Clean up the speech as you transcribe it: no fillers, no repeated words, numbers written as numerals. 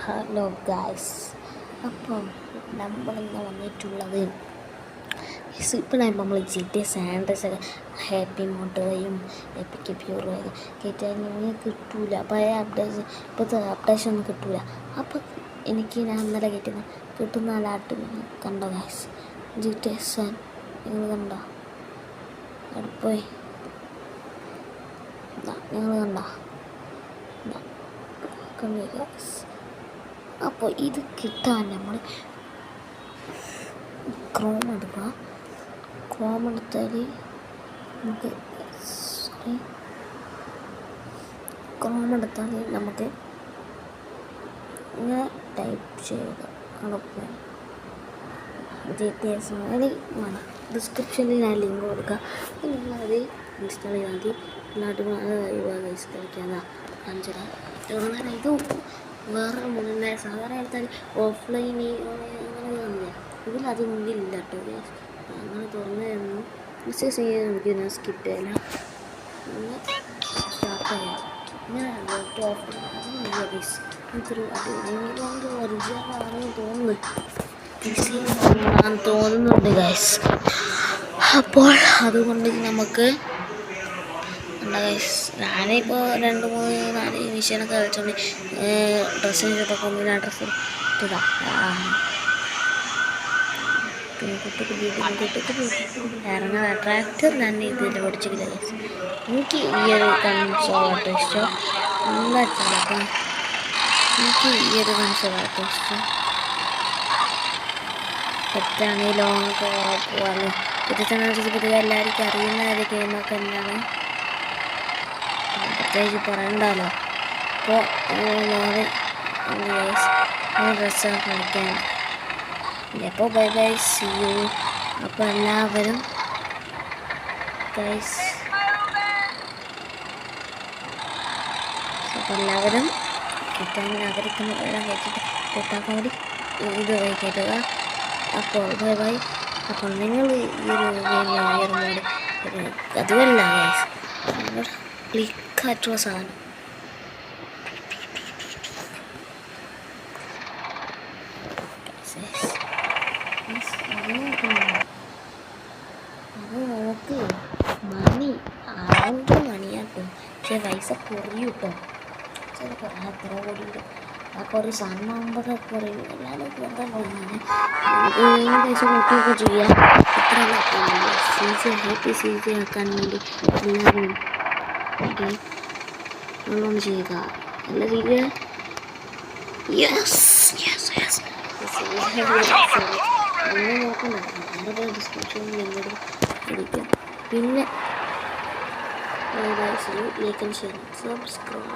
Hello guys, അപ്പം നമ്മളിന്ന് വന്നിട്ടുള്ളത് ഇപ്പം നമ്മൾ ജി ടി സാൻഡ്രസ് ഹാപ്പി മോട്ടോയും എപ്പിക്ക് പ്യൂറും കയറ്റാൻ കിട്ടൂല. പഴയ അപ്ഡേഷൻ ഇപ്പോഴത്തെ അപ്ഡേഷൻ ഒന്നും കിട്ടൂല. അപ്പം എനിക്ക് ഞാൻ ഇന്നലെ കിട്ടുന്ന ആളാട്ട് കണ്ടോ ഗായ്സ്, ജി ടി സാൻ നിങ്ങൾ കണ്ടോ? അടുപ്പോയി നിങ്ങൾ കണ്ടോ? ഗായ്സ്, അപ്പോൾ ഇത് കിട്ടാൻ നമ്മൾ ക്രോം എടുക്കുക. ക്രോം എടുത്താൽ നമുക്ക് ഇങ്ങനെ ടൈപ്പ് ചെയ്യുക. അവിടെ ജി ടി എസ് വേണം. ഡിസ്ക്രിപ്ഷനിൽ ഞാൻ ലിങ്ക് കൊടുക്കുക. നിങ്ങളത് ഇൻസ്റ്റാൾ ചെയ്താൽ മതി. എല്ലാവരും ഗൈസ് കളിക്കാതാ കാണിച്ചതാ. ഇത് വേറെ മുന്നേ സാധാരണ എടുത്താൽ ഓഫ്ലൈൻ അങ്ങനെ കാണില്ല. ഇതിലത് മുന്നിലില്ല കേട്ടോ. അങ്ങനെ തുറന്നു മെസ്സേജ് ചെയ്യാൻ നമുക്ക് ഞാൻ സ്കിപ്പ് ചെയ്യില്ല. പിന്നെ സ്റ്റാർട്ട് ചെയ്യാം. ഇങ്ങനെ എനിക്കൊരു ഒറിജിനലാണെന്ന് തോന്നുന്നുണ്ട് ഗൈസ്. അപ്പോൾ അതുകൊണ്ട് നമുക്ക് ഗൈസ്, ഞാനിപ്പോൾ 2-3-4 മിഷീനൊക്കെ കളിച്ചോണ്ട് ഡ്രസ്സിന് ചുട്ടൊക്കെ ഒന്നില്ല ഡ്രസ്സ് ഇതാ ഇറങ്ങാൻ ട്രാക്ടർ ഞാൻ ഇതിൽ പഠിച്ചിട്ടില്ല ഗൈസ്. എനിക്ക് ഈ ഒരു കൺസോളാട്ടോ ഇഷ്ടം. എന്താ വെച്ചാൽ എനിക്ക് ഈ ഒരു കൺസോളാട്ടോ ഇഷ്ടം. തെറ്റാണ് ഈ ലോങ് പോകാനും ഇത് എല്ലാവർക്കും അറിയുന്ന ഒരു ഗെയിമൊക്കെ തന്നെയാണ്, പ്രത്യേകിച്ച് പറയണ്ടല്ലോ. അപ്പോൾ ഡ്രസ്സൊക്കെ കളിക്കാൻ. അപ്പോൾ ബൈ ബൈ, സീ യു. അപ്പോൾ എല്ലാവരും ഗൈസ്, അപ്പോൾ എല്ലാവരും കിട്ടാൻ ആഗ്രഹിക്കുന്നതെല്ലാം കഴിച്ചിട്ട് കിട്ടാൻ വേണ്ടി ഇത് കയറ്റുക. അപ്പോൾ ബൈ ബൈ. അപ്പോൾ നിങ്ങൾ ഈ ഒരു ഗെയിം അതുമല്ല ഗൈസ്, നിങ്ങൾ ക്ലിക്കായിട്ടുള്ള സാധനം അത് നോക്ക്. മണി 600 മണിയാട്ടോ. പക്ഷേ പൈസ കുറയും കേട്ടോ. ചിലപ്പോൾ അത്ര കൂടിയിട്ട് ആ കുറേ സാധനമാകുമ്പോൾ കുറയും. എല്ലാവരും എന്താ പറയുന്നത്, പൈസ കൂട്ടുകയൊക്കെ ചെയ്യാം. ഇത്ര ഹാപ്പി സീസി ആക്കാൻ വേണ്ടി എല്ലാവരും നല്ലോണം ചെയ്യുക. നല്ല രീതിയിൽ ഒന്നും നോക്കണ്ട, വേറെ ഡിസ്ക്രിപ്ഷനിൽ ലിങ്ക് ഇരിക്കും. പിന്നെ ലൈക്ക് ആൻഡ് ഷെയർ, സബ്സ്ക്രൈബ്.